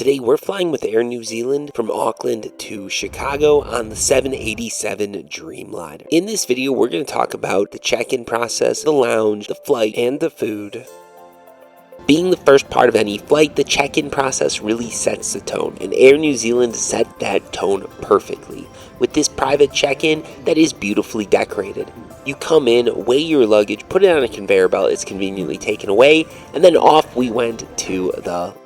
Today we're flying with Air New Zealand from Auckland to Chicago on the 787 Dreamliner. In this video we're going to talk about the check-in process, the lounge, the flight, and the food. Being the first part of any flight, the check-in process really sets the tone, and Air New Zealand set that tone perfectly with this private check-in that is beautifully decorated. You come in, weigh your luggage, put it on a conveyor belt, it's conveniently taken away, and then off we went to the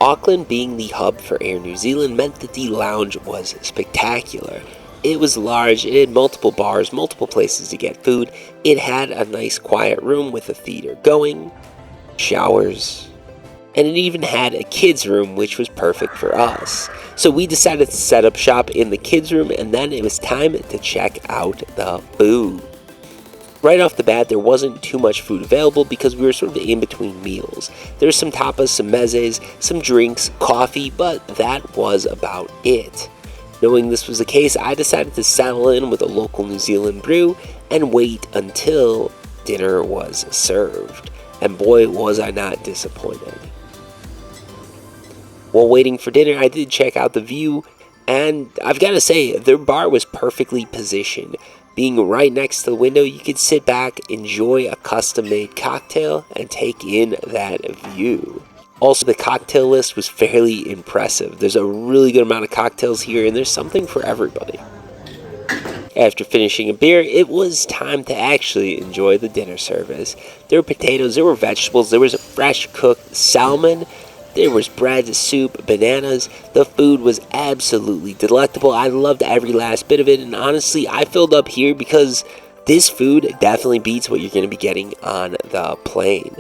Auckland. Being the hub for Air New Zealand meant that the lounge was spectacular. It was large, it had multiple bars, multiple places to get food, it had a nice quiet room with a theater going, showers, and it even had a kids room, which was perfect for us. So we decided to set up shop in the kids room, and then it was time to check out the food. Right off the bat, there wasn't too much food available because we were sort of in between meals. There was some tapas, some mezes, some drinks, coffee, but that was about it. Knowing this was the case, I decided to settle in with a local New Zealand brew and wait until dinner was served. And boy, was I not disappointed. While waiting for dinner, I did check out the view, and I've got to say, their bar was perfectly positioned. Being right next to the window, you could sit back, enjoy a custom-made cocktail, and take in that view. Also, the cocktail list was fairly impressive. There's a really good amount of cocktails here, and there's something for everybody. After finishing a beer, it was time to actually enjoy the dinner service. There were potatoes, there were vegetables, there was a fresh cooked salmon, there was bread, soup, bananas. The food was absolutely delectable. I loved every last bit of it, and honestly, I filled up here because this food definitely beats what you're going to be getting on the plane.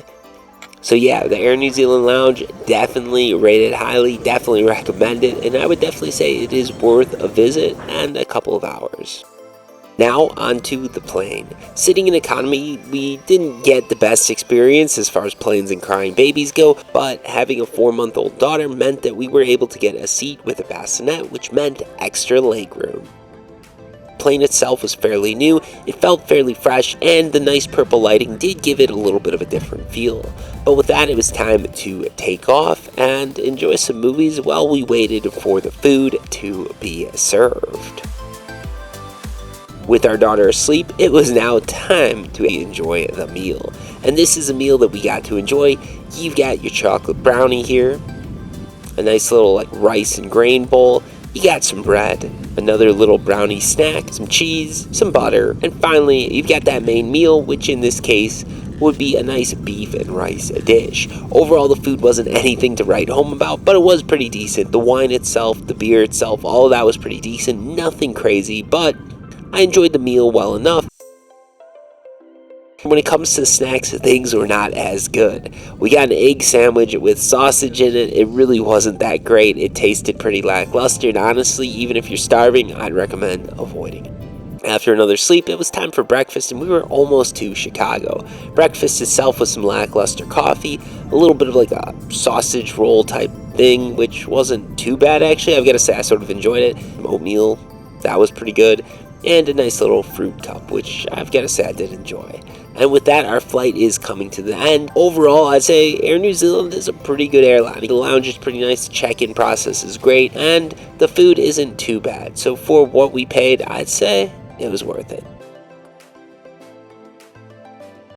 So yeah, the Air New Zealand Lounge, definitely rated highly, definitely recommend it, and I would definitely say it is worth a visit and a couple of hours. Now onto the plane. Sitting in economy, we didn't get the best experience as far as planes and crying babies go, but having a 4-month-old daughter meant that we were able to get a seat with a bassinet, which meant extra legroom. The plane itself was fairly new, it felt fairly fresh, and the nice purple lighting did give it a little bit of a different feel. But with that, it was time to take off and enjoy some movies while we waited for the food to be served. With our daughter asleep, it was now time to enjoy the meal. And this is a meal that we got to enjoy. You've got your chocolate brownie here, a nice little rice and grain bowl. You got some bread, another little brownie snack, some cheese, some butter, and finally you've got that main meal, which in this case would be a nice beef and rice dish. Overall, the food wasn't anything to write home about, but it was pretty decent. The wine itself, the beer itself, all of that was pretty decent. Nothing crazy, but I enjoyed the meal well enough. When it comes to the snacks, things were not as good. We got an egg sandwich with sausage in it. It really wasn't that great. It tasted pretty lackluster, and honestly, even if you're starving, I'd recommend avoiding it. After another sleep, it was time for breakfast, and we were almost to Chicago. Breakfast itself was some lackluster coffee, a little bit of a sausage roll type thing, which wasn't too bad actually. I've got to say I sort of enjoyed it. Oatmeal, that was pretty good. And a nice little fruit cup, which I've got to say I did enjoy. And with that, our flight is coming to the end. Overall, I'd say Air New Zealand is a pretty good airline. The lounge is pretty nice, the check-in process is great, and the food isn't too bad. So for what we paid, I'd say it was worth it.